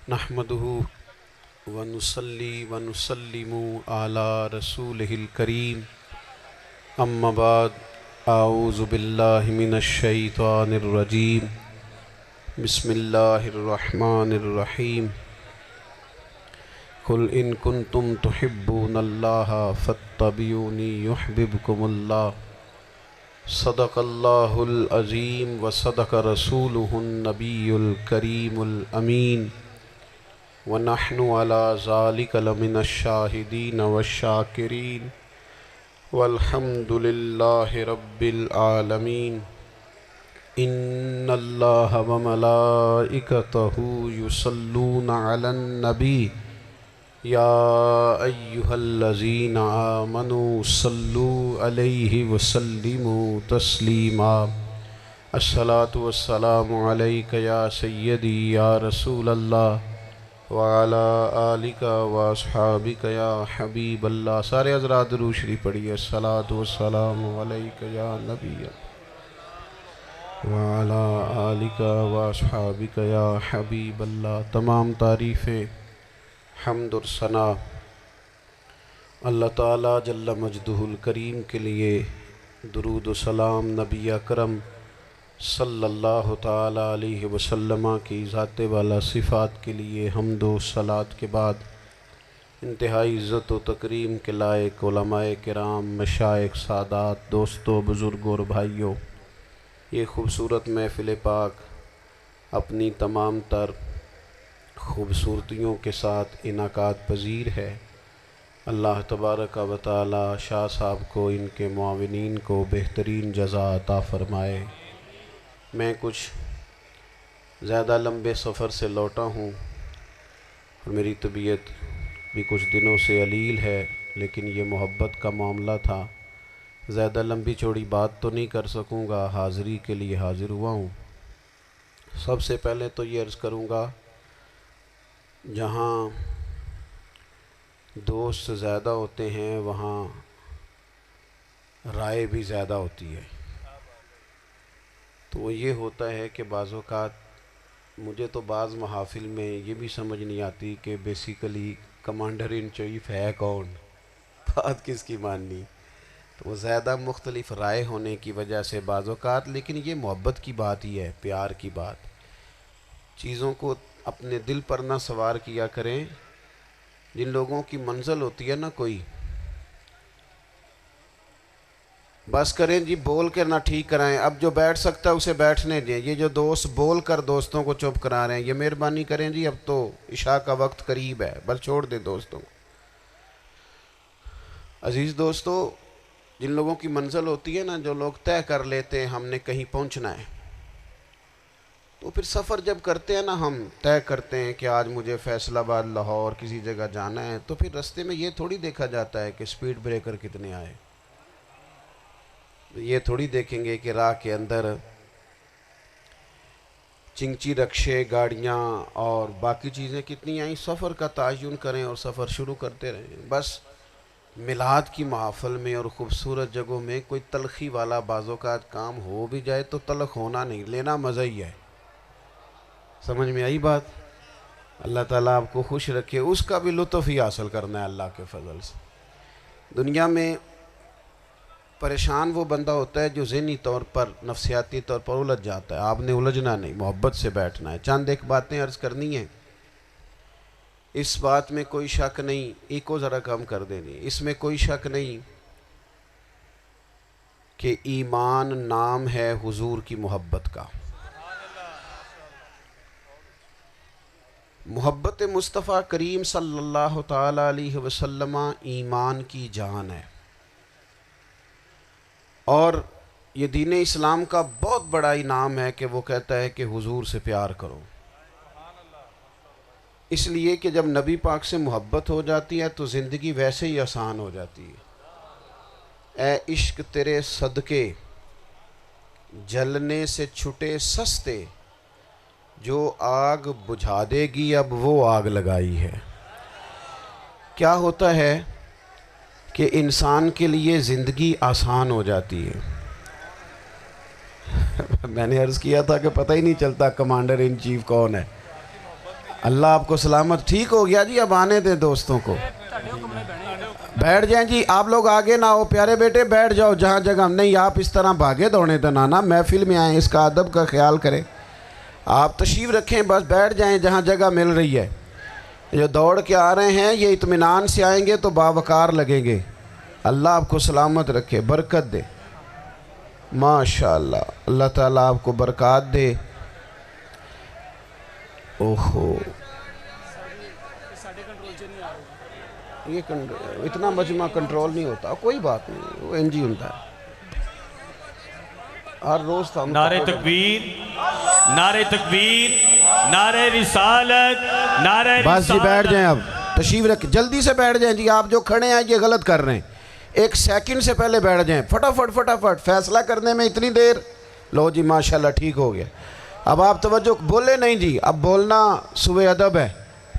نحمده ونصلي ونسلم على رسوله الكريم اما بعد اعوذ باللہ من الشیطان الرجیم بسم اللہ الرحمن الرحیم قل ان کنتم تحبون اللہ فاتبعونی یحببکم اللہ صدق اللہ العظیم وصدق رسولہ النبی الکریم الامین ونحن على ذلك لمن الشاہدین والشاکرین والحمد للہ رب العالمین ان اللہ وملائکتہ یصلون علی النبی یا ایہا الذین آمنوا صلوا علیہ وسلموا تسلیما الصلاة والسلام علیک یا سیدی یا رسول اللہ وعلى آلک واصحابک یا حبیب اللہ۔ سارے حضرات درود شریف پڑھیے۔ الصلاة والسلام علیک یا نبی وعلى آلک واصحابک یا حبیب اللہ۔ تمام تعریفیں، حمد اور ثنا اللہ تعالیٰ جل مجدہ الکریم کے لیے، درود و سلام نبی اکرم صلی اللہ تعالیٰ علیہ وسلم کی ذات والا صفات کے لیے حمد و صلات کے بعد انتہائی عزت و تکریم کے لائق علماء کرام، مشائخ، سادات، دوستوں، بزرگوں اور بھائیوں، یہ خوبصورت محفل پاک اپنی تمام تر خوبصورتیوں کے ساتھ انعقاد پذیر ہے۔ اللہ تبارک و تعالی شاہ صاحب کو، ان کے معاونین کو بہترین جزا عطا فرمائے۔ میں کچھ زیادہ لمبے سفر سے لوٹا ہوں اور میری طبیعت بھی کچھ دنوں سے علیل ہے، لیکن یہ محبت کا معاملہ تھا، زیادہ لمبی چوڑی بات تو نہیں کر سکوں گا، حاضری کے لیے حاضر ہوا ہوں۔ سب سے پہلے تو یہ عرض کروں گا، جہاں دوست زیادہ ہوتے ہیں وہاں رائے بھی زیادہ ہوتی ہے۔ تو وہ یہ ہوتا ہے کہ بعض اوقات مجھے تو بعض محافل میں یہ بھی سمجھ نہیں آتی کہ بیسیکلی کمانڈر ان چیف ہے کون، بات کس کی ماننی۔ تو وہ زیادہ مختلف رائے ہونے کی وجہ سے بعض اوقات، لیکن یہ محبت کی بات ہی ہے، پیار کی بات۔ چیزوں کو اپنے دل پر نہ سوار کیا کریں۔ جن لوگوں کی منزل ہوتی ہے نا کوئی، بس کریں جی بول کر نہ ٹھیک کرائیں، اب جو بیٹھ سکتا ہے اسے بیٹھنے دیں۔ یہ جو دوست بول کر دوستوں کو چپ کرا رہے ہیں، یہ مہربانی کریں جی، اب تو عشاء کا وقت قریب ہے، بس چھوڑ دیں دوستوں کو۔ عزیز دوستو، جن لوگوں کی منزل ہوتی ہے نا، جو لوگ طے کر لیتے ہیں ہم نے کہیں پہنچنا ہے، تو پھر سفر جب کرتے ہیں نا، ہم طے کرتے ہیں کہ آج مجھے فیصل آباد، لاہور کسی جگہ جانا ہے، تو پھر رستے میں یہ تھوڑی دیکھا جاتا ہے کہ سپیڈ بریکر کتنے آئے، یہ تھوڑی دیکھیں گے کہ راہ کے اندر چنگچی رکشے، گاڑیاں اور باقی چیزیں کتنی آئیں۔ سفر کا تعین کریں اور سفر شروع کرتے رہیں۔ بس میلاد کی محافل میں اور خوبصورت جگہوں میں کوئی تلخی والا بعض اوقات کام ہو بھی جائے تو تلخ ہونا نہیں، لینا مزہ ہی ہے۔ سمجھ میں آئی بات؟ اللہ تعالیٰ آپ کو خوش رکھے، اس کا بھی لطف ہی حاصل کرنا ہے اللہ کے فضل سے۔ دنیا میں پریشان وہ بندہ ہوتا ہے جو ذہنی طور پر، نفسیاتی طور پر الجھ جاتا ہے۔ آپ نے الجھنا نہیں، محبت سے بیٹھنا ہے۔ چند ایک باتیں عرض کرنی ہیں، اس بات میں کوئی شک نہیں، ایک ذرا کم کر دینی، اس میں کوئی شک نہیں کہ ایمان نام ہے حضور کی محبت کا۔ محبت مصطفیٰ کریم صلی اللہ تعالیٰ علیہ وسلم ایمان کی جان ہے، اور یہ دین اسلام کا بہت بڑا انعام ہے کہ وہ کہتا ہے کہ حضور سے پیار کرو۔ اس لیے کہ جب نبی پاک سے محبت ہو جاتی ہے تو زندگی ویسے ہی آسان ہو جاتی ہے۔ اے عشق تیرے صدقے جلنے سے چھٹے سستے، جو آگ بجھا دے گی اب وہ آگ لگائی ہے۔ کیا ہوتا ہے کہ انسان کے لیے زندگی آسان ہو جاتی ہے۔ میں نے عرض کیا تھا کہ پتہ ہی نہیں چلتا کمانڈر ان چیف کون ہے۔ اللہ آپ کو سلامت. ٹھیک ہو گیا جی, اب آنے دیں دوستوں کو. بیٹھ جائیں جی, آپ لوگ آگے نہ ہو پیارے بیٹے, بیٹھ جاؤ جہاں جگہ. نہیں آپ اس طرح بھاگے دوڑے تو نانا, محفل میں آئیں, اس کا ادب کا خیال کریں. آپ تشریف رکھیں, بس بیٹھ جائیں جہاں جگہ مل رہی ہے. جو دوڑ کے آ رہے ہیں یہ اطمینان سے آئیں گے تو باوقار لگیں گے. اللہ آپ کو سلامت رکھے, برکت دے. ماشاءاللہ, اللہ تعالیٰ آپ کو برکات دے. اوہو, یہ اتنا مجمع کنٹرول نہیں ہوتا, کوئی بات نہیں, وہ انجی ہوتا ہے ہر روز. نعرہ تکبیر, نعرہ تکبیر, نعرہ رسالت, نعرہ رسالت. بس جی بیٹھ جائیں, اب تشریف رکھ, جلدی سے بیٹھ جائیں جی. آپ جو کھڑے ہیں یہ غلط کر رہے ہیں, 1 سیکنڈ سے پہلے بیٹھ جائیں. فٹافٹ فٹافٹ, فیصلہ کرنے میں اتنی دیر. لو جی ماشاءاللہ ٹھیک ہو گیا. اب آپ توجہ, بولے نہیں جی, اب بولنا سوء ادب ہے,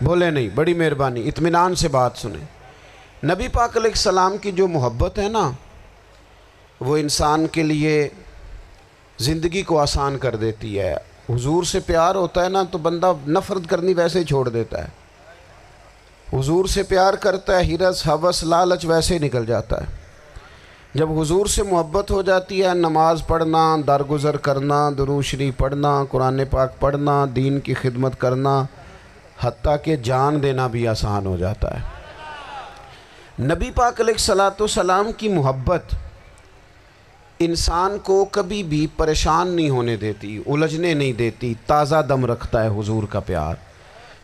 بولے نہیں, بڑی مہربانی, اطمینان سے بات سنیں. نبی پاک علیہ السلام کی جو محبت ہے نا, وہ انسان کے لیے زندگی کو آسان کر دیتی ہے. حضور سے پیار ہوتا ہے نا تو بندہ نفرت کرنی ویسے ہی چھوڑ دیتا ہے. حضور سے پیار کرتا ہے, ہرس ہوس لالچ ویسے ہی نکل جاتا ہے. جب حضور سے محبت ہو جاتی ہے, نماز پڑھنا, درگزر کرنا, درود شریف پڑھنا, قرآن پاک پڑھنا, دین کی خدمت کرنا, حتیٰ کہ جان دینا بھی آسان ہو جاتا ہے. نبی پاک علیہ السلام کی محبت انسان کو کبھی بھی پریشان نہیں ہونے دیتی, الجھنے نہیں دیتی, تازہ دم رکھتا ہے حضور کا پیار.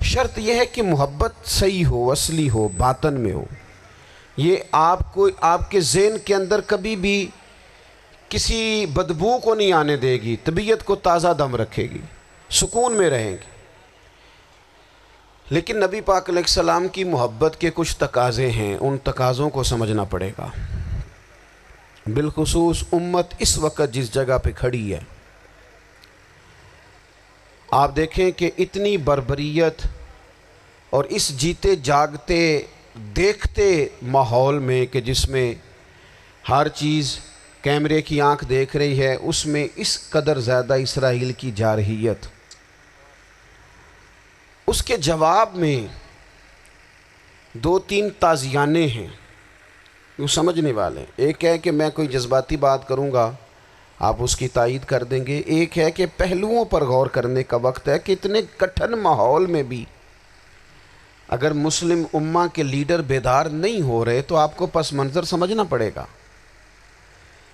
شرط یہ ہے کہ محبت صحیح ہو, اصلی ہو, باطن میں ہو. یہ آپ کے ذہن کے اندر کبھی بھی کسی بدبو کو نہیں آنے دے گی, طبیعت کو تازہ دم رکھے گی, سکون میں رہیں گے. لیکن نبی پاک علیہ السلام کی محبت کے کچھ تقاضے ہیں, ان تقاضوں کو سمجھنا پڑے گا. بالخصوص امت اس وقت جس جگہ پہ کھڑی ہے, آپ دیکھیں کہ اتنی بربریت اور اس جیتے جاگتے دیکھتے ماحول میں کہ جس میں ہر چیز کیمرے کی آنکھ دیکھ رہی ہے, اس میں اس قدر زیادہ اسرائیل کی جارحیت. اس کے جواب میں 2-3 تازیانے ہیں وہ سمجھنے والے. ایک ہے کہ میں کوئی جذباتی بات کروں گا, آپ اس کی تائید کر دیں گے. ایک ہے کہ پہلوؤں پر غور کرنے کا وقت ہے کہ اتنے کٹھن ماحول میں بھی اگر مسلم امہ کے لیڈر بیدار نہیں ہو رہے تو آپ کو پس منظر سمجھنا پڑے گا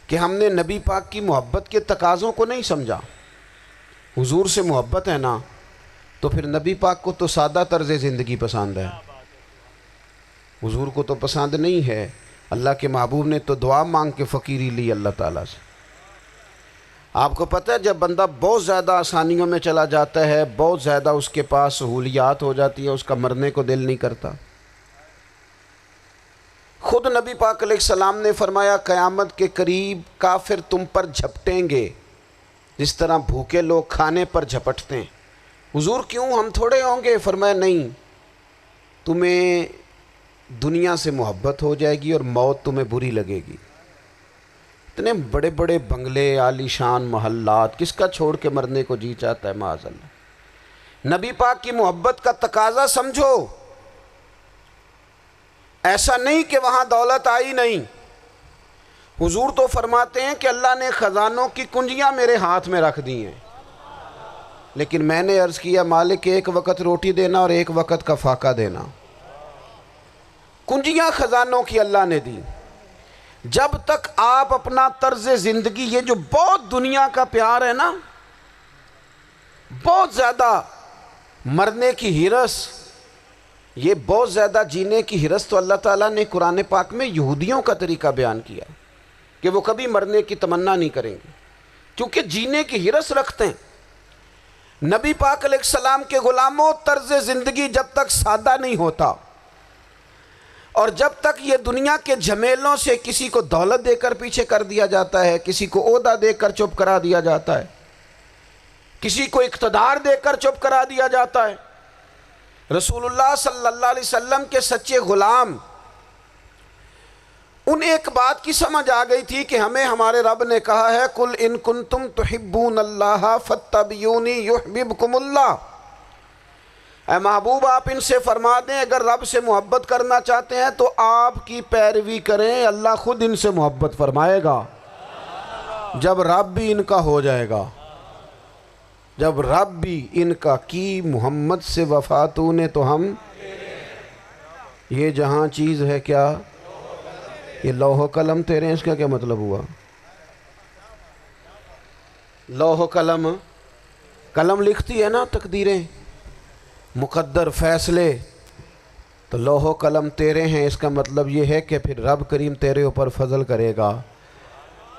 کہ ہم نے نبی پاک کی محبت کے تقاضوں کو نہیں سمجھا. حضور سے محبت ہے نا تو پھر نبی پاک کو تو سادہ طرز زندگی پسند ہے, حضور کو تو پسند نہیں ہے. اللہ کے محبوب نے تو دعا مانگ کے فقیری لی اللہ تعالیٰ سے. آپ کو پتہ ہے جب بندہ بہت زیادہ آسانیوں میں چلا جاتا ہے, بہت زیادہ اس کے پاس سہولیات ہو جاتی ہے, اس کا مرنے کو دل نہیں کرتا. خود نبی پاک علیہ السلام نے فرمایا قیامت کے قریب کافر تم پر جھپٹیں گے جس طرح بھوکے لوگ کھانے پر جھپٹتے ہیں. حضور کیوں, ہم تھوڑے ہوں گے؟ فرمایا نہیں, تمہیں دنیا سے محبت ہو جائے گی اور موت تمہیں بری لگے گی. اتنے بڑے بڑے بنگلے, عالی شان محلات, کس کا چھوڑ کے مرنے کو جی چاہتا ہے معاذ اللہ. نبی پاک کی محبت کا تقاضا سمجھو. ایسا نہیں کہ وہاں دولت آئی نہیں. حضور تو فرماتے ہیں کہ اللہ نے خزانوں کی کنجیاں میرے ہاتھ میں رکھ دی ہیں, لیکن میں نے عرض کیا مالک ایک وقت روٹی دینا اور ایک وقت کا فاقہ دینا. کنجیاں خزانوں کی اللہ نے دی. جب تک آپ اپنا طرز زندگی, یہ جو بہت دنیا کا پیار ہے نا, بہت زیادہ مرنے کی ہرس, یہ بہت زیادہ جینے کی ہرس, تو اللہ تعالیٰ نے قرآن پاک میں یہودیوں کا طریقہ بیان کیا کہ وہ کبھی مرنے کی تمنا نہیں کریں گے کیونکہ جینے کی ہرس رکھتے ہیں. نبی پاک علیہ السلام کے غلاموں, طرز زندگی جب تک سادہ نہیں ہوتا اور جب تک یہ دنیا کے جھمیلوں سے کسی کو دولت دے کر پیچھے کر دیا جاتا ہے, کسی کو عہدہ دے کر چپ کرا دیا جاتا ہے, کسی کو اقتدار دے کر چپ کرا دیا جاتا ہے. رسول اللہ صلی اللہ علیہ وسلم کے سچے غلام, ان ایک بات کی سمجھ آ گئی تھی کہ ہمیں ہمارے رب نے کہا ہے قل ان کنتم تحبون اللہ فاتبعونی یحببکم اللہ. اے محبوب آپ ان سے فرما دیں اگر رب سے محبت کرنا چاہتے ہیں تو آپ کی پیروی کریں، اللہ خود ان سے محبت فرمائے گا جب رب بھی ان کا ہو جائے گا، جب رب بھی ان کا کی محمد سے وفا تو نے تو ہم یہ جہاں چیز ہے کیا، یہ لوح و قلم تیرے ہیں، اس کا کیا مطلب ہوا؟ لوح و قلم، قلم لکھتی ہے نا تقدیریں، مقدر فیصلے، تو لوح و قلم تیرے ہیں، اس کا مطلب یہ ہے کہ پھر رب کریم تیرے اوپر فضل کرے گا،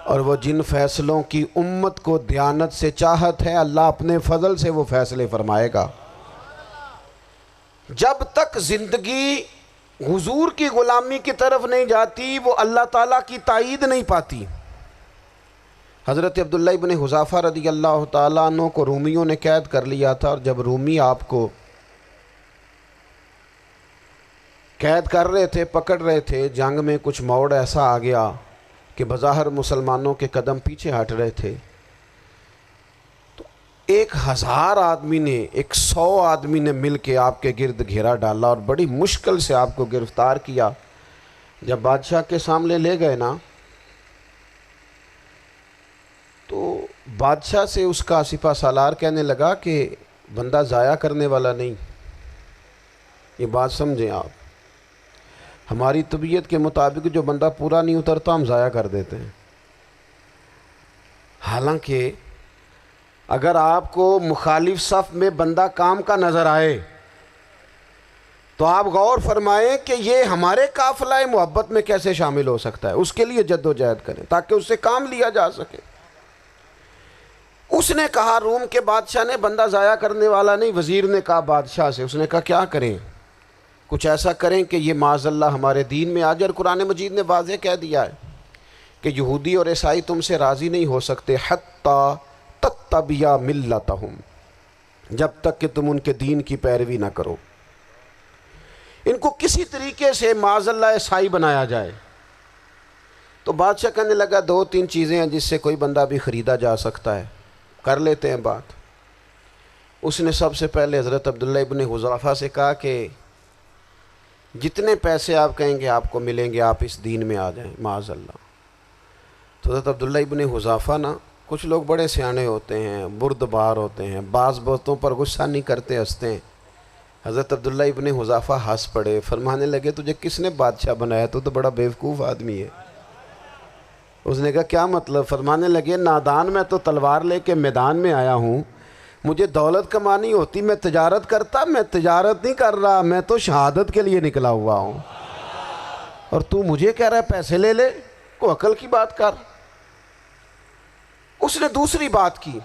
اور وہ جن فیصلوں کی امت کو دیانت سے چاہت ہے اللہ اپنے فضل سے وہ فیصلے فرمائے گا۔ جب تک زندگی حضور کی غلامی کی طرف نہیں جاتی وہ اللہ تعالیٰ کی تائید نہیں پاتی۔ حضرت عبداللہ ابن حذافہ رضی اللہ تعالیٰ عنہ کو رومیوں نے قید کر لیا تھا، اور جب رومی آپ کو قید کر رہے تھے، پکڑ رہے تھے، جنگ میں کچھ موڑ ایسا آ گیا کہ بظاہر مسلمانوں کے قدم پیچھے ہٹ رہے تھے، تو 1000 آدمی نے 100 آدمی نے مل کے آپ کے گرد گھیرا ڈالا اور بڑی مشکل سے آپ کو گرفتار کیا۔ جب بادشاہ کے سامنے لے گئے نا تو بادشاہ سے اس کا سپہ سالار کہنے لگا کہ بندہ ضائع کرنے والا نہیں، یہ بات سمجھیں آپ، ہماری طبیعت کے مطابق جو بندہ پورا نہیں اترتا ہم ضائع کر دیتے ہیں، حالانکہ اگر آپ کو مخالف صف میں بندہ کام کا نظر آئے تو آپ غور فرمائیں کہ یہ ہمارے قافلہ محبت میں کیسے شامل ہو سکتا ہے، اس کے لیے جد و جہد کریں تاکہ اس سے کام لیا جا سکے۔ اس نے کہا روم کے بادشاہ نے بندہ ضائع کرنے والا نہیں، وزیر نے کہا بادشاہ سے، اس نے کہا کیا کریں، کچھ ایسا کریں کہ یہ معاذ اللہ ہمارے دین میں آ جائے، اور قرآن مجید نے واضح کہہ دیا ہے کہ یہودی اور عیسائی تم سے راضی نہیں ہو سکتے حتی تتبع ملتہم، جب تک کہ تم ان کے دین کی پیروی نہ کرو، ان کو کسی طریقے سے معاذ اللہ عیسائی بنایا جائے۔ تو بادشاہ کہنے لگا 2-3 چیزیں ہیں جس سے کوئی بندہ بھی خریدا جا سکتا ہے، کر لیتے ہیں بات۔ اس نے سب سے پہلے حضرت عبداللہ ابن حذافہ سے کہا کہ جتنے پیسے آپ کہیں گے آپ کو ملیں گے، آپ اس دین میں آ جائیں معاذ اللہ۔ تو حضرت عبداللہ ابن حذافہ نا، کچھ لوگ بڑے سیانے ہوتے ہیں، بردبار ہوتے ہیں، بعض باتوں پر غصہ نہیں کرتے، ہنستے ہیں۔ حضرت عبداللہ ابن حذافہ ہنس پڑے، فرمانے لگے تجھے کس نے بادشاہ بنایا، تو بڑا بیوقوف آدمی ہے۔ اس نے کہا کیا مطلب؟ فرمانے لگے نادان میں تو تلوار لے کے میدان میں آیا ہوں، مجھے دولت کمانی ہوتی میں تجارت کرتا، میں تجارت نہیں کر رہا، میں تو شہادت کے لیے نکلا ہوا ہوں، اور تو مجھے کہہ رہا ہے پیسے لے لے، کو عقل کی بات کر۔ اس نے دوسری بات کی،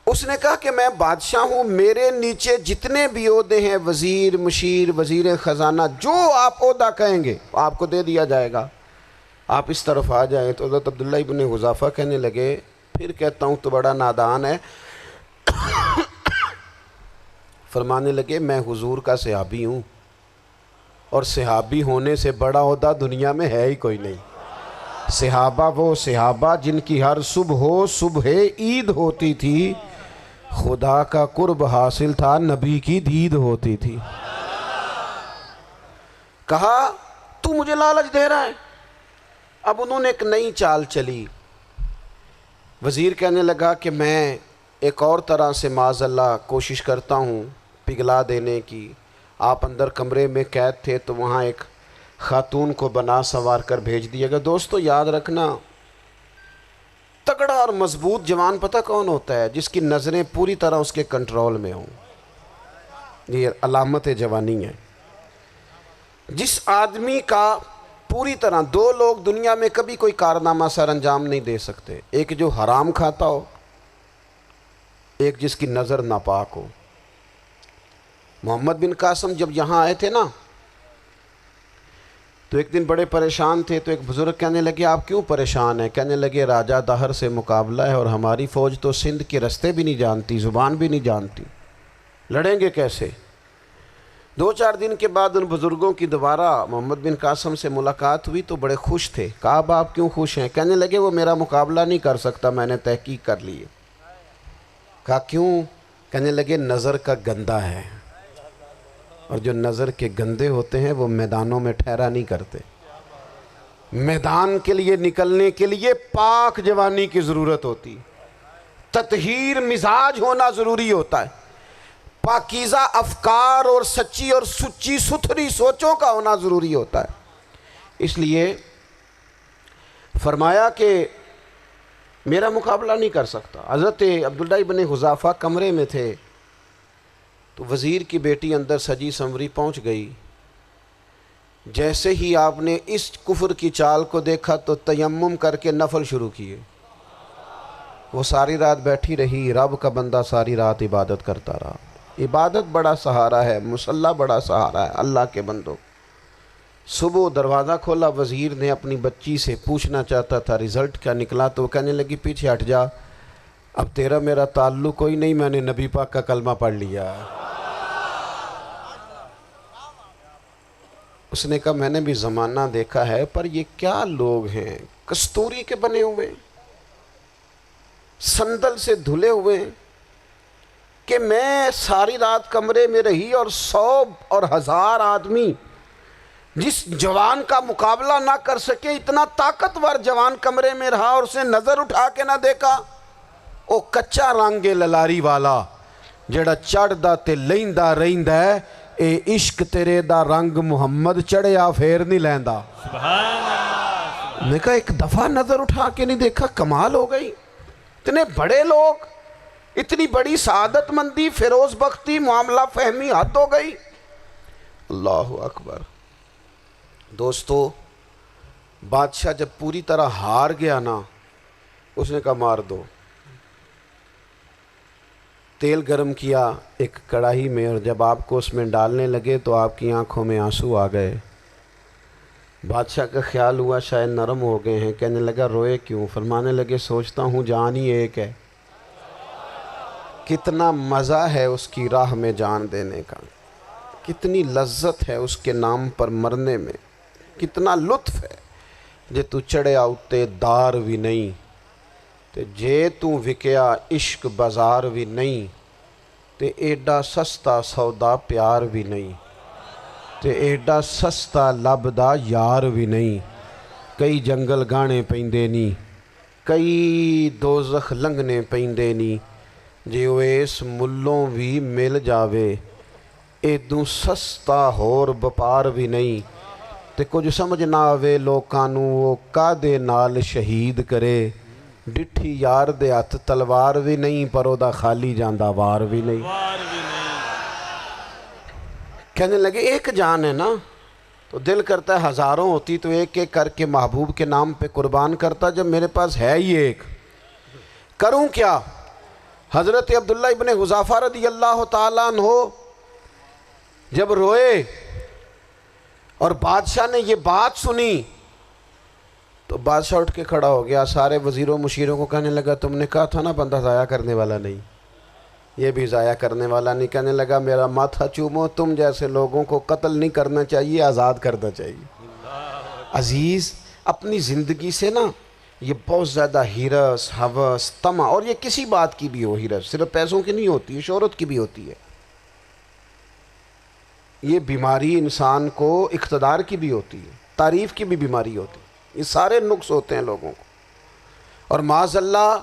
اس نے کہا کہ میں بادشاہ ہوں، میرے نیچے جتنے بھی عہدے ہیں، وزیر، مشیر، وزیر خزانہ، جو آپ عہدہ کہیں گے آپ کو دے دیا جائے گا، آپ اس طرف آ جائیں۔ تو حضرت عبداللہ ابن حذافہ کہنے لگے پھر کہتا ہوں تو بڑا نادان ہے۔ فرمانے لگے میں حضور کا صحابی ہوں، اور صحابی ہونے سے بڑا عہدہ دنیا میں ہے ہی کوئی نہیں۔ صحابہ وہ صحابہ جن کی ہر صبح عید ہوتی تھی، خدا کا قرب حاصل تھا، نبی کی دید ہوتی تھی۔ کہا تو مجھے لالچ دے رہا ہے۔ اب انہوں نے ایک نئی چال چلی۔ وزیر کہنے لگا کہ میں ایک اور طرح سے معاذ اللہ کوشش کرتا ہوں پگھلا دینے کی۔ آپ اندر کمرے میں قید تھے تو وہاں ایک خاتون کو بنا سنوار کر بھیج دیا گیا۔ دوستو یاد رکھنا، تگڑا اور مضبوط جوان پتہ کون ہوتا ہے؟ جس کی نظریں پوری طرح اس کے کنٹرول میں ہوں، یہ علامت جوانی ہے۔ جس آدمی کا پوری طرح، 2 لوگ دنیا میں کبھی کوئی کارنامہ سر انجام نہیں دے سکتے، ایک جو حرام کھاتا ہو، ایک جس کی نظر ناپاک ہو۔ محمد بن قاسم جب یہاں آئے تھے نا تو ایک دن بڑے پریشان تھے، تو ایک بزرگ کہنے لگے آپ کیوں پریشان ہیں؟ کہنے لگے راجہ دہر سے مقابلہ ہے، اور ہماری فوج تو سندھ کے رستے بھی نہیں جانتی، زبان بھی نہیں جانتی، لڑیں گے کیسے؟ 2-4 دن کے بعد ان بزرگوں کی دوبارہ محمد بن قاسم سے ملاقات ہوئی تو بڑے خوش تھے۔ کہا اب آپ کیوں خوش ہیں؟ کہنے لگے وہ میرا مقابلہ نہیں کر سکتا، میں نے تحقیق کر لی ہے۔ کہا کیوں؟ کہنے لگے نظر کا گندہ ہے، اور جو نظر کے گندے ہوتے ہیں وہ میدانوں میں ٹھہرا نہیں کرتے۔ میدان کے لیے نکلنے کے لیے پاک جوانی کی ضرورت ہوتی، تطہیر مزاج ہونا ضروری ہوتا ہے، پاکیزہ افکار اور سچی اور سچی ستھری سوچوں کا ہونا ضروری ہوتا ہے۔ اس لیے فرمایا کہ میرا مقابلہ نہیں کر سکتا۔ حضرت عبداللہ ابن حذافہ کمرے میں تھے تو وزیر کی بیٹی اندر سجی سنوری پہنچ گئی۔ جیسے ہی آپ نے اس کفر کی چال کو دیکھا تو تیمم کر کے نفل شروع کیے۔ وہ ساری رات بیٹھی رہی، رب کا بندہ ساری رات عبادت کرتا رہا۔ عبادت بڑا سہارا ہے، مصلی بڑا سہارا ہے اللہ کے بندوں۔ صبح دروازہ کھولا، وزیر نے اپنی بچی سے پوچھنا چاہتا تھا رزلٹ کیا نکلا، تو وہ کہنے لگی پیچھے ہٹ جا، اب تیرا میرا تعلق کوئی نہیں، میں نے نبی پاک کا کلمہ پڑھ لیا۔ اس نے کہا میں نے بھی زمانہ دیکھا ہے، پر یہ کیا لوگ ہیں، کستوری کے بنے ہوئے، سندل سے دھلے ہوئے، کہ میں ساری رات کمرے میں رہی اور 100 اور 1000 آدمی جس جوان کا مقابلہ نہ کر سکے، اتنا طاقتور جوان کمرے میں رہا اور اسے نظر اٹھا کے نہ دیکھا۔ او کچا رنگ للاری والا جڑا چڑھدا تے لیندا رہندا ہے، اے عشق تیرے دا رنگ محمد چڑھیا پھر نہیں لیندا۔ میں کہا ایک دفعہ نظر اٹھا کے نہیں دیکھا، کمال ہو گئی۔ اتنے بڑے لوگ، اتنی بڑی سعادت مندی، فیروز بختی، معاملہ فہمی، حد ہو گئی۔ اللہ اکبر۔ دوستو، بادشاہ جب پوری طرح ہار گیا نا، اس نے کہا مار دو۔ تیل گرم کیا ایک کڑاہی میں، اور جب آپ کو اس میں ڈالنے لگے تو آپ کی آنکھوں میں آنسو آ گئے۔ بادشاہ کا خیال ہوا شاید نرم ہو گئے ہیں، کہنے لگا روئے کیوں؟ فرمانے لگے سوچتا ہوں جان ہی ایک ہے، کتنا مزہ ہے اس کی راہ میں جان دینے کا، کتنی لذت ہے اس کے نام پر مرنے میں، کتنا لطف ہے۔ جے تو چڑھیا اتے دار بھی نہیں، تے جے تو وکیا عشق بازار بھی نہیں، تے ایڈا سستا سودا پیار بھی نہیں، تے ایڈا سستا لبدا یار بھی نہیں۔ کئی جنگل گانے پیندے نہیں، کئی دوزخ لنگنے پیندے نہیں، جے اس ملوں بھی مل جاوے ایدوں سستا ہور بپار بھی نہیں۔ تے کچھ سمجھ نہ آوے لوکانوں وہ کادے نال شہید کرے، ڈٹھی یار دے ہاتھ تلوار بھی نہیں، پر او دا خالی جاندہ وار بھی نہیں۔ کہنے لگے ایک جان ہے نا، تو دل کرتا ہے ہزاروں ہوتی تو ایک ایک کر کے محبوب کے نام پہ قربان کرتا، جب میرے پاس ہے ہی ایک، کروں کیا؟ حضرت عبداللہ ابن حذافہ رضی اللہ تعالیٰ عنہ جب روئے اور بادشاہ نے یہ بات سنی تو بادشاہ اٹھ کے کھڑا ہو گیا، سارے وزیروں مشیروں کو کہنے لگا تم نے کہا تھا نا بندہ ضائع کرنے والا نہیں، یہ بھی ضائع کرنے والا نہیں۔ کہنے لگا میرا ماتھا چومو، تم جیسے لوگوں کو قتل نہیں کرنا چاہیے، آزاد کرنا چاہیے۔ عزیز، اپنی زندگی سے نا یہ بہت زیادہ ہرس، ہوس، طمع، اور یہ کسی بات کی بھی ہو، ہرس صرف پیسوں کی نہیں ہوتی ہے، شہرت کی بھی ہوتی ہے، یہ بیماری انسان کو اقتدار کی بھی ہوتی ہے، تعریف کی بھی بیماری ہوتی ہے، یہ سارے نقص ہوتے ہیں لوگوں کو، اور معاذ اللہ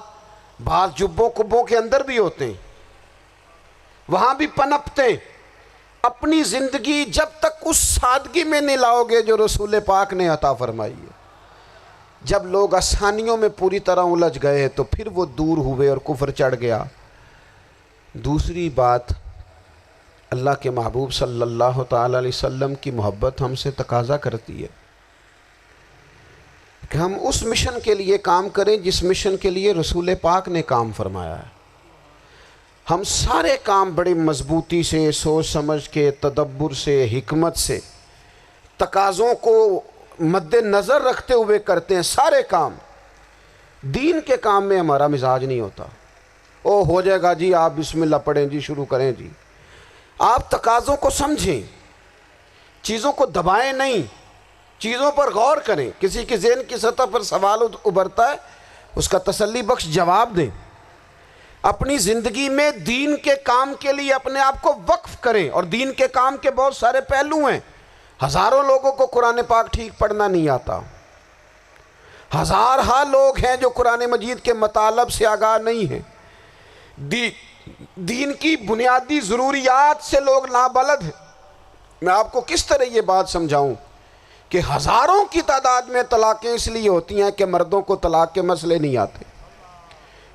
بعض جبوں کبوں کے اندر بھی ہوتے ہیں، وہاں بھی پنپتے ہیں۔ اپنی زندگی جب تک اس سادگی میں نہیں لاؤ گے جو رسول پاک نے عطا فرمائی ہے، جب لوگ آسانیوں میں پوری طرح الجھ گئے تو پھر وہ دور ہوئے اور کفر چڑھ گیا۔ دوسری بات، اللہ کے محبوب صلی اللہ تعالیٰ علیہ وسلم کی محبت ہم سے تقاضا کرتی ہے کہ ہم اس مشن کے لیے کام کریں جس مشن کے لیے رسول پاک نے کام فرمایا ہے۔ ہم سارے کام بڑی مضبوطی سے، سوچ سمجھ کے، تدبر سے، حکمت سے، تقاضوں کو مد نظر رکھتے ہوئے کرتے ہیں، سارے کام۔ دین کے کام میں ہمارا مزاج نہیں ہوتا، او ہو جائے گا جی، آپ بسم اللہ پڑھیں جی، شروع کریں جی۔ آپ تقاضوں کو سمجھیں، چیزوں کو دبائیں نہیں، چیزوں پر غور کریں۔ کسی کے ذہن کی سطح پر سوال ابھرتا ہے، اس کا تسلی بخش جواب دیں۔ اپنی زندگی میں دین کے کام کے لیے اپنے آپ کو وقف کریں. اور دین کے کام کے بہت سارے پہلو ہیں. ہزاروں لوگوں کو قرآن پاک ٹھیک پڑھنا نہیں آتا. ہزارہا لوگ ہیں جو قرآن مجید کے مطالب سے آگاہ نہیں ہیں. دین کی بنیادی ضروریات سے لوگ نابلد ہیں. میں آپ کو کس طرح یہ بات سمجھاؤں کہ ہزاروں کی تعداد میں طلاقیں اس لیے ہوتی ہیں کہ مردوں کو طلاق کے مسئلے نہیں آتے.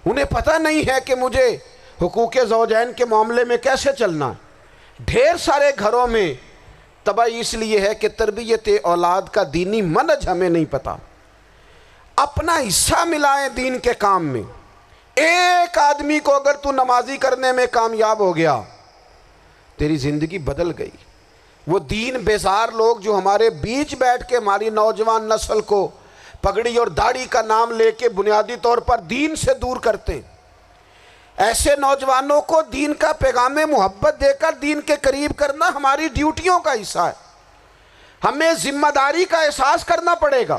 انہیں پتہ نہیں ہے کہ مجھے حقوق زوجین کے معاملے میں کیسے چلنا ہے. ڈھیر سارے گھروں میں تباہی اس لیے ہے کہ تربیت اولاد کا دینی منہج ہمیں نہیں پتہ. اپنا حصہ ملائیں دین کے کام میں. ایک آدمی کو اگر تو نمازی کرنے میں کامیاب ہو گیا تیری زندگی بدل گئی. وہ دین بیزار لوگ جو ہمارے بیچ بیٹھ کے ہماری نوجوان نسل کو پگڑی اور داڑھی کا نام لے کے بنیادی طور پر دین سے دور کرتے ہیں، ایسے نوجوانوں کو دین کا پیغام محبت دے کر دین کے قریب کرنا ہماری ڈیوٹیوں کا حصہ ہے. ہمیں ذمہ داری کا احساس کرنا پڑے گا.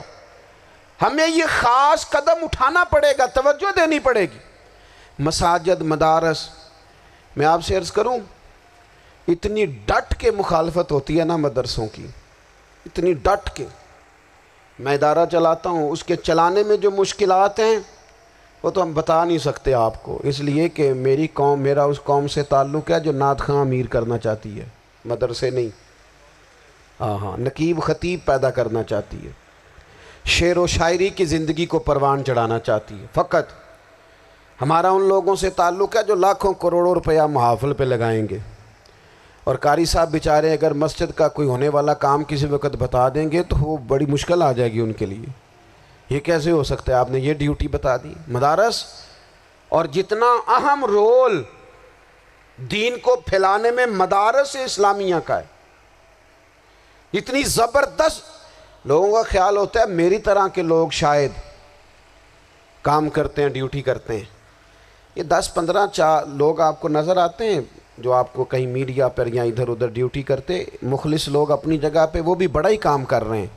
ہمیں یہ خاص قدم اٹھانا پڑے گا، توجہ دینی پڑے گی. مساجد، مدارس، میں آپ سے عرض کروں اتنی ڈٹ کے مخالفت ہوتی ہے نا مدرسوں کی، اتنی ڈٹ کے. میں ادارہ چلاتا ہوں، اس کے چلانے میں جو مشکلات ہیں وہ تو ہم بتا نہیں سکتے آپ کو، اس لیے کہ میری قوم، میرا اس قوم سے تعلق ہے جو نعت خواں امیر کرنا چاہتی ہے، مدرسے نہیں. ہاں نقیب خطیب پیدا کرنا چاہتی ہے، شعر و شاعری کی زندگی کو پروان چڑھانا چاہتی ہے. فقط ہمارا ان لوگوں سے تعلق ہے جو لاکھوں کروڑوں روپیہ محافل پہ لگائیں گے. اور قاری صاحب بیچارے اگر مسجد کا کوئی ہونے والا کام کسی وقت بتا دیں گے تو وہ بڑی مشکل آ جائے گی ان کے لیے. یہ کیسے ہو سکتا ہے، آپ نے یہ ڈیوٹی بتا دی. مدارس اور جتنا اہم رول دین کو پھیلانے میں مدارس اسلامیہ کا ہے، اتنی زبردست. لوگوں کا خیال ہوتا ہے میری طرح کے لوگ شاید کام کرتے ہیں، ڈیوٹی کرتے ہیں. یہ 10-15 لوگ آپ کو نظر آتے ہیں جو آپ کو کہیں میڈیا پر یا ادھر ادھر ڈیوٹی کرتے. مخلص لوگ اپنی جگہ پہ وہ بھی بڑا ہی کام کر رہے ہیں،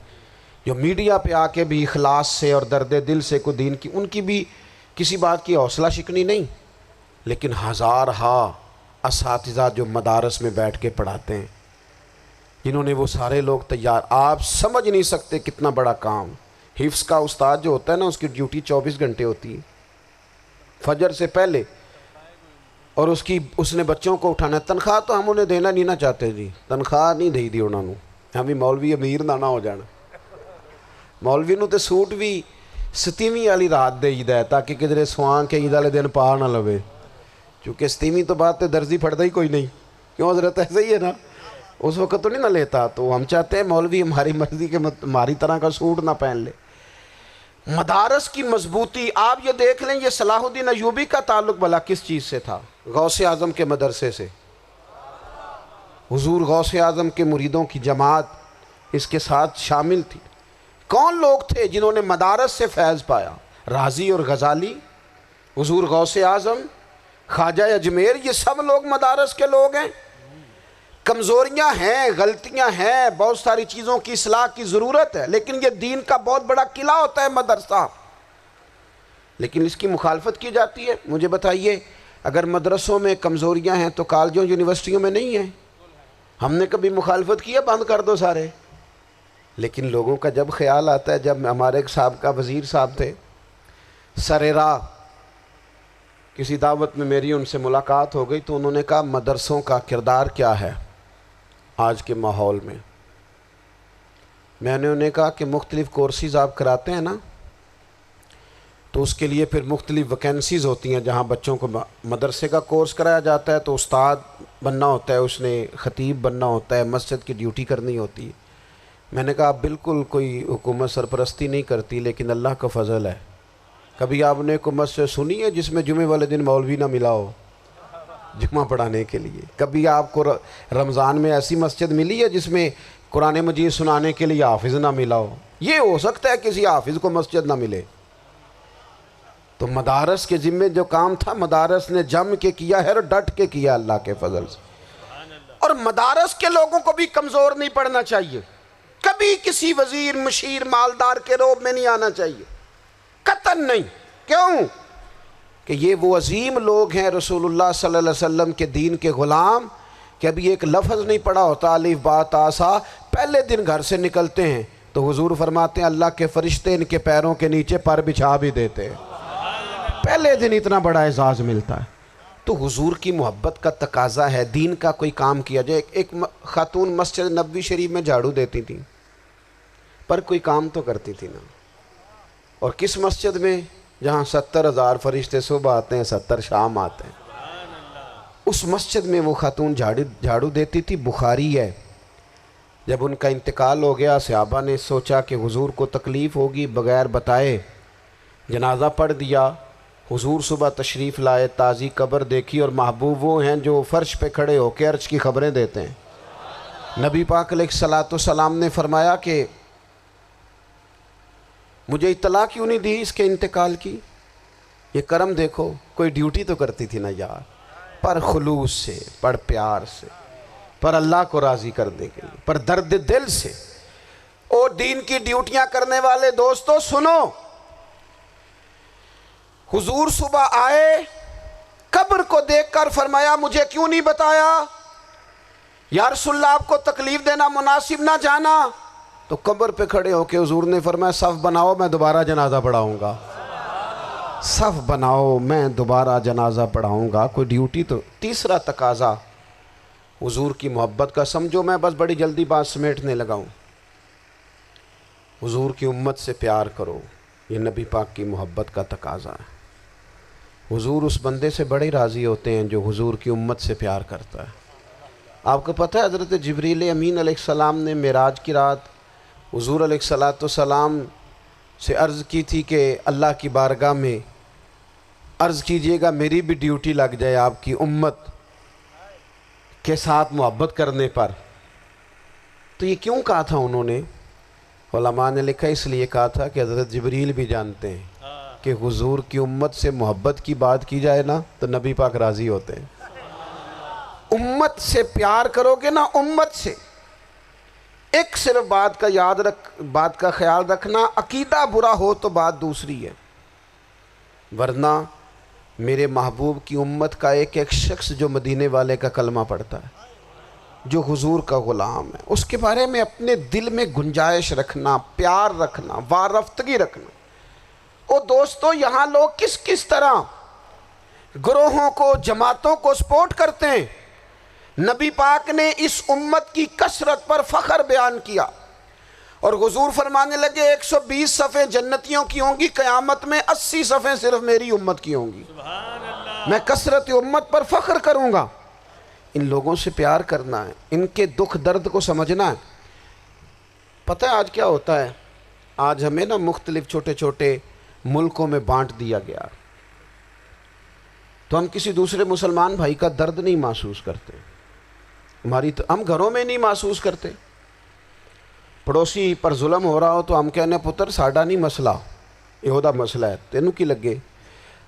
جو میڈیا پہ آ کے بھی اخلاص سے اور درد دل سے کو دین کی، ان کی بھی کسی بات کی حوصلہ شکنی نہیں. لیکن ہزارہا اساتذہ جو مدارس میں بیٹھ کے پڑھاتے ہیں، جنہوں نے وہ سارے لوگ تیار، آپ سمجھ نہیں سکتے کتنا بڑا کام. حفظ کا استاد جو ہوتا ہے نا اس کی ڈیوٹی 24 گھنٹے ہوتی ہے فجر سے پہلے، اور اس نے بچوں کو اٹھانا ہے. تنخواہ تو ہم انہیں دینا نہیں نہ چاہتے جی، تنخواہ نہیں دئی دی انہوں نے. ہم بھی مولوی امیر نہ ہو جانا. مولوی نو تے سوٹ بھی 27ویں والی رات دے ہے تاکہ کدھر سوان کے عید والے دن پا نہ لوے، چونکہ 27ویں تو بعد تے درزی پھڑتا ہی کوئی نہیں. کیوں حضرت ایسا ہی ہے نا، اس وقت تو نہیں نہ لیتا. تو ہم چاہتے ہیں مولوی ہماری مرضی کے ہماری طرح کا سوٹ نہ پہن لے. مدارس کی مضبوطی آپ یہ دیکھ لیں، یہ صلاح الدین ایوبی کا تعلق بھلا کس چیز سے تھا؟ غوث اعظم کے مدرسے سے. حضور غوث اعظم کے مریدوں کی جماعت اس کے ساتھ شامل تھی. کون لوگ تھے جنہوں نے مدارس سے فیض پایا؟ رازی اور غزالی، حضور غوث اعظم، خواجہ اجمیر، یہ سب لوگ مدارس کے لوگ ہیں. کمزوریاں ہیں، غلطیاں ہیں، بہت ساری چیزوں کی اصلاح کی ضرورت ہے، لیکن یہ دین کا بہت بڑا قلعہ ہوتا ہے مدرسہ. لیکن اس کی مخالفت کی جاتی ہے. مجھے بتائیے اگر مدرسوں میں کمزوریاں ہیں تو کالجوں یونیورسٹیوں میں نہیں ہیں؟ ہم نے کبھی مخالفت کیا بند کر دو سارے؟ لیکن لوگوں کا جب خیال آتا ہے، جب ہمارے ایک سابقہ وزیر صاحب تھے سر راہ، کسی دعوت میں میری ان سے ملاقات ہو گئی تو انہوں نے کہا مدرسوں کا کردار کیا ہے آج کے ماحول میں. میں نے انہیں کہا کہ مختلف کورسز آپ کراتے ہیں نا، تو اس کے لیے پھر مختلف ویکنسیز ہوتی ہیں. جہاں بچوں کو مدرسے کا کورس کرایا جاتا ہے تو استاد بننا ہوتا ہے، اس نے خطیب بننا ہوتا ہے، مسجد کی ڈیوٹی کرنی ہوتی ہے. میں نے کہا بالکل کوئی حکومت سرپرستی نہیں کرتی، لیکن اللہ کا فضل ہے. کبھی آپ نے کوئی مسجد سنی ہے جس میں جمعے والے دن مولوی نہ ملا ہو جمعہ پڑھانے کے لیے؟ کبھی آپ کو رمضان میں ایسی مسجد ملی ہے جس میں قرآن مجید سنانے کے لیے حافظ نہ ملا ہو؟ یہ ہو سکتا ہے کسی حافظ کو مسجد نہ ملے. تو مدارس کے ذمے جو کام تھا مدارس نے جم کے کیا ہے اور ڈٹ کے کیا اللہ کے فضل سے. اور مدارس کے لوگوں کو بھی کمزور نہیں پڑنا چاہیے. کبھی کسی وزیر، مشیر، مالدار کے روب میں نہیں آنا چاہیے، قطعاً نہیں. کیوں؟ کہ یہ وہ عظیم لوگ ہیں رسول اللہ صلی اللہ علیہ وسلم کے دین کے غلام کہ ابھی ایک لفظ نہیں پڑھا ہوتا الف با تا سا، پہلے دن گھر سے نکلتے ہیں تو حضور فرماتے ہیں اللہ کے فرشتے ان کے پیروں کے نیچے پر بچھا بھی دیتے ہیں، پہلے دن اتنا بڑا اعزاز ملتا ہے۔ تو حضور کی محبت کا تقاضا ہے دین کا کوئی کام کیا جائے۔ ایک خاتون مسجد نبوی شریف میں جھاڑو دیتی تھیں پر کوئی کام تو کرتی تھی نا، اور کس مسجد میں؟ جہاں 70,000 فرشتے صبح آتے ہیں 70 شام آتے ہیں، اس مسجد میں وہ خاتون جھاڑو دیتی تھی۔ بخاری ہے، جب ان کا انتقال ہو گیا صحابہ نے سوچا کہ حضور کو تکلیف ہوگی، بغیر بتائے جنازہ پڑھ دیا۔ حضور صبح تشریف لائے، تازی قبر دیکھی، اور محبوب وہ ہیں جو فرش پہ کھڑے ہو کے عرش کی خبریں دیتے ہیں۔ نبی پاک علیہ الصلوۃ والسلام نے فرمایا کہ مجھے اطلاع کیوں نہیں دی اس کے انتقال کی؟ یہ کرم دیکھو، کوئی ڈیوٹی تو کرتی تھی نا یار، پر خلوص سے، پر پیار سے، پر اللہ کو راضی کرنے کے لیے، پر درد دل سے۔ اور دین کی ڈیوٹیاں کرنے والے دوستو سنو، حضور صبح آئے، قبر کو دیکھ کر فرمایا مجھے کیوں نہیں بتایا؟ یا رسول اللہ آپ کو تکلیف دینا مناسب نہ جانا؟ تو قبر پہ کھڑے ہو کے حضور نے فرمایا صف بناؤ میں دوبارہ جنازہ پڑھاؤں گا، صف بناؤ میں دوبارہ جنازہ پڑھاؤں گا۔ کوئی ڈیوٹی تو۔ تیسرا تقاضا حضور کی محبت کا، سمجھو میں بس بڑی جلدی بات سمیٹنے لگا ہوں۔ حضور کی امت سے پیار کرو، یہ نبی پاک کی محبت کا تقاضا ہے۔ حضور اس بندے سے بڑے راضی ہوتے ہیں جو حضور کی امت سے پیار کرتا ہے۔ آپ کو پتہ ہے حضرت جبریل امین علیہ السلام نے معراج کی رات حضور علیہ الصلوۃ والسلام سے عرض کی تھی کہ اللہ کی بارگاہ میں عرض کیجئے گا میری بھی ڈیوٹی لگ جائے آپ کی امت کے ساتھ محبت کرنے پر۔ تو یہ کیوں کہا تھا انہوں نے؟ علماء نے لکھا اس لیے کہا تھا کہ حضرت جبریل بھی جانتے ہیں کہ حضور کی امت سے محبت کی بات کی جائے نا تو نبی پاک راضی ہوتے ہیں۔ امت سے پیار کرو گے نا، امت سے، ایک صرف بات کا خیال رکھنا، عقیدہ برا ہو تو بات دوسری ہے، ورنہ میرے محبوب کی امت کا ایک ایک شخص جو مدینے والے کا کلمہ پڑھتا ہے، جو حضور کا غلام ہے، اس کے بارے میں اپنے دل میں گنجائش رکھنا، پیار رکھنا، وارفتگی رکھنا۔ اور دوستو یہاں لوگ کس کس طرح گروہوں کو، جماعتوں کو سپورٹ کرتے ہیں۔ نبی پاک نے اس امت کی کثرت پر فخر بیان کیا، اور حضور فرمانے لگے 120 صفیں جنتیوں کی ہوں گی، قیامت میں 80 صفیں صرف میری امت کی ہوں گی، میں کثرت امت پر فخر کروں گا۔ ان لوگوں سے پیار کرنا ہے، ان کے دکھ درد کو سمجھنا ہے۔ پتہ ہے آج کیا ہوتا ہے؟ آج ہمیں نا مختلف چھوٹے چھوٹے ملکوں میں بانٹ دیا گیا، تو ہم کسی دوسرے مسلمان بھائی کا درد نہیں محسوس کرتے، ہم گھروں میں نہیں محسوس کرتے۔ پڑوسی پر ظلم ہو رہا ہو تو ہم کہنے پتر ساڈا نہیں مسئلہ، یہ مسئلہ ہے، تینوں کی لگے۔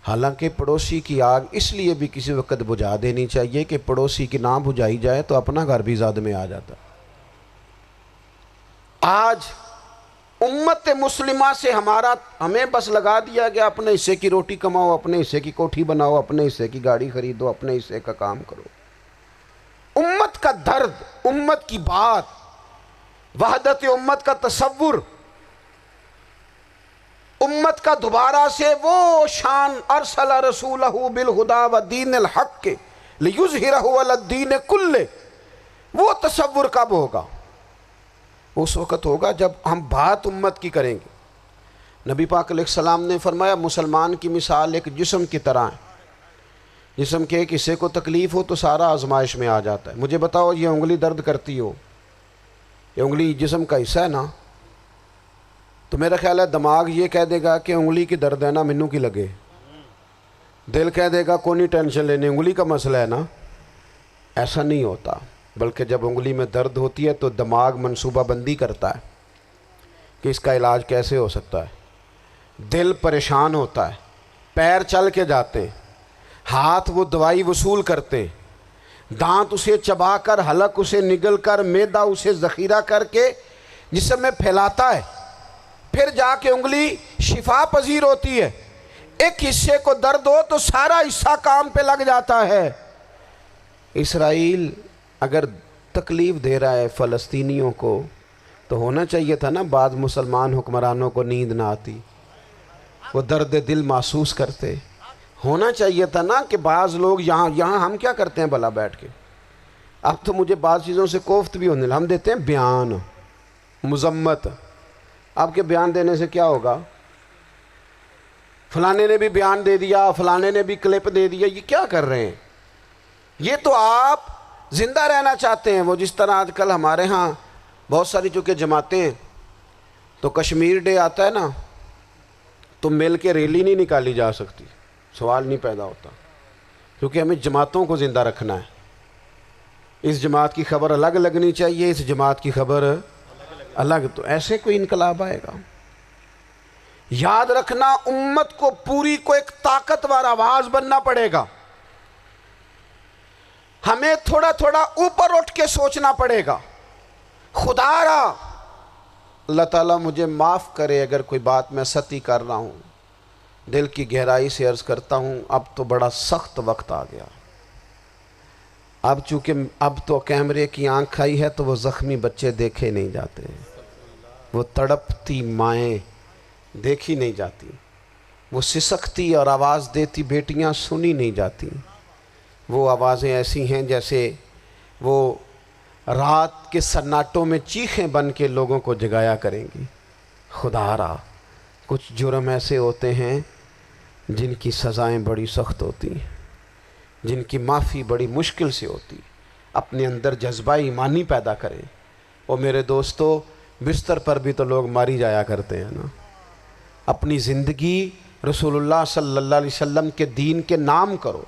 حالانکہ پڑوسی کی آگ اس لیے بھی کسی وقت بجھا دینی چاہیے کہ پڑوسی کی نہ بجھائی جائے تو اپنا گھر بھی زاد میں آ جاتا۔ آج امت مسلمہ سے ہمیں بس لگا دیا گیا اپنے حصے کی روٹی کماؤ، اپنے حصے کی کوٹھی بناؤ، اپنے حصے کی گاڑی خریدو، اپنے حصے کا کام کرو۔ امت کا درد، امت کی بات، وحدت امت کا تصور، امت کا دوبارہ سے وہ شان ارسل رسولہ بالہدی ودین الحق لیظہرہ علی الدین کلہ، وہ تصور کب ہوگا؟ اس وقت ہوگا جب ہم بات امت کی کریں گے۔ نبی پاک علیہ السلام نے فرمایا مسلمان کی مثال ایک جسم کی طرح ہے، جسم کے ایک حصے کو تکلیف ہو تو سارا آزمائش میں آ جاتا ہے۔ مجھے بتاؤ یہ انگلی درد کرتی ہو، یہ انگلی جسم کا حصہ ہے نا، تو میرا خیال ہے دماغ یہ کہہ دے گا کہ انگلی کی درد ہے نا منو کی لگے، دل کہہ دے گا کوئی نہیں ٹینشن لینے انگلی کا مسئلہ ہے نا۔ ایسا نہیں ہوتا، بلکہ جب انگلی میں درد ہوتی ہے تو دماغ منصوبہ بندی کرتا ہے کہ اس کا علاج کیسے ہو سکتا ہے، دل پریشان ہوتا ہے، پیر چل کے جاتے ہیں، ہاتھ وہ دوائی وصول کرتے ہیں، دانت اسے چبا کر، حلق اسے نگل کر، معدہ اسے ذخیرہ کر کے جسم میں پھیلاتا ہے، پھر جا کے انگلی شفا پذیر ہوتی ہے۔ ایک حصے کو درد ہو تو سارا حصہ کام پہ لگ جاتا ہے۔ اسرائیل اگر تکلیف دے رہا ہے فلسطینیوں کو تو ہونا چاہیے تھا نا بعض مسلمان حکمرانوں کو نیند نہ آتی، وہ درد دل محسوس کرتے۔ ہونا چاہیے تھا نا کہ بعض لوگ یہاں ہم کیا کرتے ہیں بھلا بیٹھ کے، اب تو مجھے بعض چیزوں سے کوفت بھی ہونے لگا، ہم دیتے ہیں بیان مذمت۔ آپ کے بیان دینے سے کیا ہوگا؟ فلانے نے بھی بیان دے دیا، فلانے نے بھی کلپ دے دیا، یہ کیا کر رہے ہیں؟ یہ تو آپ زندہ رہنا چاہتے ہیں۔ وہ جس طرح آج کل ہمارے ہاں بہت ساری چونکہ جماعتیں ہیں تو کشمیر ڈے آتا ہے نا تو مل کے ریلی نہیں نکالی جا سکتی، سوال نہیں پیدا ہوتا، کیونکہ ہمیں جماعتوں کو زندہ رکھنا ہے۔ اس جماعت کی خبر الگ لگنی چاہیے، اس جماعت کی خبر الگ، تو ایسے کوئی انقلاب آئے گا؟ یاد رکھنا امت کو پوری کو ایک طاقتور آواز بننا پڑے گا، ہمیں تھوڑا تھوڑا اوپر اٹھ کے سوچنا پڑے گا۔ خدا را اللہ تعالیٰ مجھے معاف کرے اگر کوئی بات میں سطحی کر رہا ہوں، دل کی گہرائی سے عرض کرتا ہوں اب تو بڑا سخت وقت آ گیا۔ اب چونکہ اب تو کیمرے کی آنکھ آئی ہے تو وہ زخمی بچے دیکھے نہیں جاتے، وہ تڑپتی مائیں دیکھی نہیں جاتی، وہ سسکتی اور آواز دیتی بیٹیاں سنی نہیں جاتی۔ وہ آوازیں ایسی ہیں جیسے وہ رات کے سناٹوں میں چیخیں بن کے لوگوں کو جگایا کریں گی۔ خدا را کچھ جرم ایسے ہوتے ہیں جن کی سزائیں بڑی سخت ہوتی ہیں، جن کی معافی بڑی مشکل سے ہوتی۔ اپنے اندر جذبہ ایمانی پیدا کریں۔ اور میرے دوستو بستر پر بھی تو لوگ ماری جایا کرتے ہیں نا۔ اپنی زندگی رسول اللہ صلی اللہ علیہ وسلم کے دین کے نام کرو،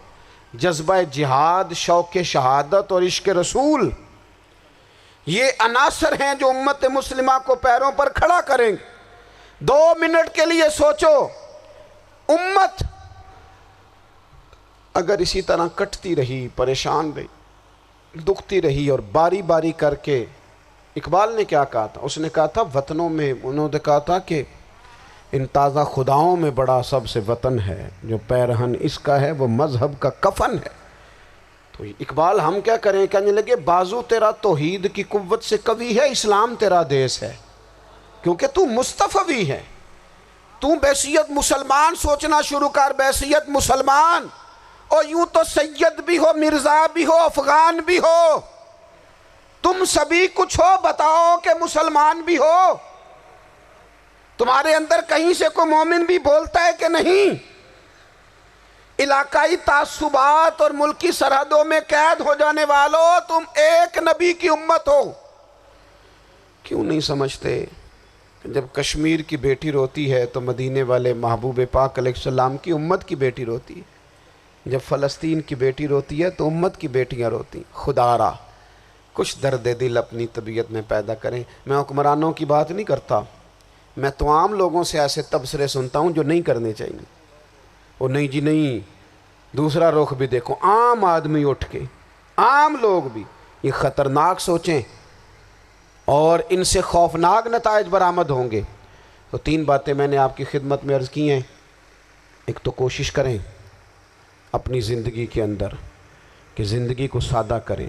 جذبہ جہاد، شوق شہادت اور عشق رسول، یہ عناصر ہیں جو امت مسلمہ کو پیروں پر کھڑا کریں گے۔ 2 منٹ کے لیے سوچو، امت اگر اسی طرح کٹتی رہی، پریشان رہی، دکھتی رہی اور باری باری کر کے، اقبال نے کیا کہا تھا؟ اس نے کہا تھا وطنوں میں، انہوں نے کہا تھا کہ ان تازہ خداؤں میں بڑا سب سے وطن ہے، جو پیرہن اس کا ہے وہ مذہب کا کفن ہے۔ تو اقبال ہم کیا کریں؟ کہنے لگے بازو تیرا توحید کی قوت سے قوی ہے، اسلام تیرا دیس ہے، کیونکہ تو مصطفی ہے۔ تو بحیثیت مسلمان سوچنا شروع کر، بحیثیت مسلمان، اور یوں تو سید بھی ہو، مرزا بھی ہو، افغان بھی ہو، تم سبھی کچھ ہو، بتاؤ کہ مسلمان بھی ہو۔ تمہارے اندر کہیں سے کوئی مومن بھی بولتا ہے کہ نہیں؟ علاقائی تعصبات اور ملکی سرحدوں میں قید ہو جانے والوں، تم ایک نبی کی امت ہو۔ کیوں نہیں سمجھتے کہ جب کشمیر کی بیٹی روتی ہے تو مدینے والے محبوب پاک علیہ السلام کی امت کی بیٹی روتی ہے، جب فلسطین کی بیٹی روتی ہے تو امت کی بیٹیاں روتی۔ خدا را کچھ درد دل اپنی طبیعت میں پیدا کریں۔ میں حکمرانوں کی بات نہیں کرتا، میں تو عام لوگوں سے ایسے تبصرے سنتا ہوں جو نہیں کرنے چاہیے۔ وہ نہیں جی نہیں، دوسرا رخ بھی دیکھو، عام آدمی اٹھ کے، عام لوگ بھی یہ خطرناک سوچیں اور ان سے خوفناک نتائج برآمد ہوں گے۔ تو 3 باتیں میں نے آپ کی خدمت میں عرض کی ہیں۔ ایک تو کوشش کریں اپنی زندگی کے اندر کہ زندگی کو سادہ کریں،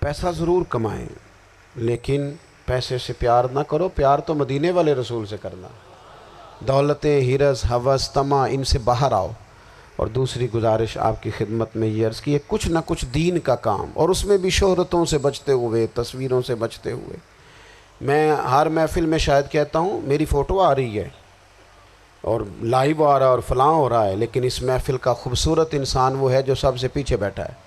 پیسہ ضرور کمائیں لیکن پیسے سے پیار نہ کرو، پیار تو مدینے والے رسول سے کرنا۔ دولتیں، ہرس، ہوس، طمع، ان سے باہر آؤ۔ اور دوسری گزارش آپ کی خدمت میں یہ عرض کی ہے، کچھ نہ کچھ دین کا کام، اور اس میں بھی شہرتوں سے بچتے ہوئے، تصویروں سے بچتے ہوئے۔ میں ہر محفل میں شاید کہتا ہوں میری فوٹو آ رہی ہے اور لائیو آ رہا ہے اور فلاں ہو رہا ہے، لیکن اس محفل کا خوبصورت انسان وہ ہے جو سب سے پیچھے بیٹھا ہے،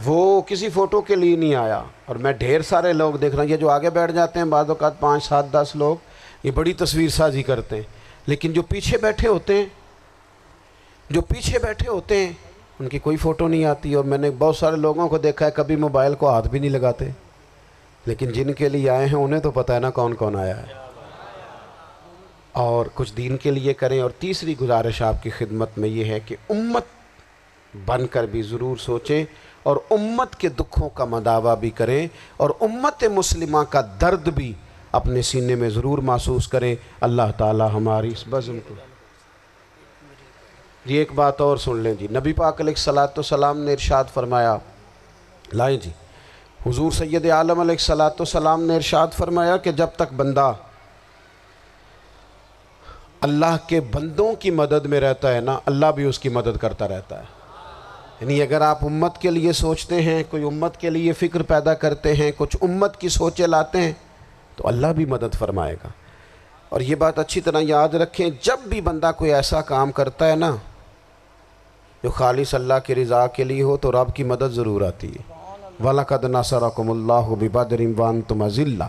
وہ کسی فوٹو کے لیے نہیں آیا۔ اور میں ڈھیر سارے لوگ دیکھ رہا ہوں، یہ جو آگے بیٹھ جاتے ہیں بعض اوقات 5 7 10 لوگ، یہ بڑی تصویر سازی کرتے ہیں، لیکن جو پیچھے بیٹھے ہوتے ہیں ان کی کوئی فوٹو نہیں آتی۔ اور میں نے بہت سارے لوگوں کو دیکھا ہے کبھی موبائل کو ہاتھ بھی نہیں لگاتے، لیکن جن کے لیے آئے ہیں انہیں تو پتہ ہے نا کون کون آیا ہے۔ اور کچھ دین کے لیے کریں۔ اور تیسری گزارش آپ کی خدمت میں یہ ہے کہ امت بن کر بھی ضرور سوچیں اور امت کے دکھوں کا مداوع بھی کریں، اور امت مسلمہ کا درد بھی اپنے سینے میں ضرور محسوس کریں۔ اللہ تعالی ہماری اس بزم کو یہ ایک بات اور سن لیں جی، نبی پاک علیہ الصلاۃ والسلام نے ارشاد فرمایا، لائیں جی، حضور سید عالم علیہ الصلاۃ والسلام نے ارشاد فرمایا کہ جب تک بندہ اللہ کے بندوں کی مدد میں رہتا ہے نا، اللہ بھی اس کی مدد کرتا رہتا ہے۔ یعنی اگر آپ امت کے لیے سوچتے ہیں، کوئی امت کے لیے فکر پیدا کرتے ہیں، کچھ امت کی سوچیں لاتے ہیں، تو اللہ بھی مدد فرمائے گا۔ اور یہ بات اچھی طرح یاد رکھیں، جب بھی بندہ کوئی ایسا کام کرتا ہے نا جو خالص اللہ کی رضا کے لیے ہو، تو رب کی مدد ضرور آتی ہے۔ وَلَقَدْ نَصَرَكُمُ اللَّهُ بِبَدْرٍ وَأَنْتُمْ أَذِلَّةٌ،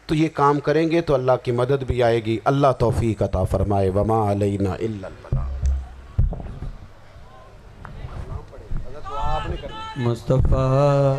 تو یہ کام کریں گے تو اللہ کی مدد بھی آئے گی۔ اللہ توفیق عطا فرمائے۔ وَمَا عَلَيْنَا إِلَّا الْبَلَاغُ۔ مصطفیٰ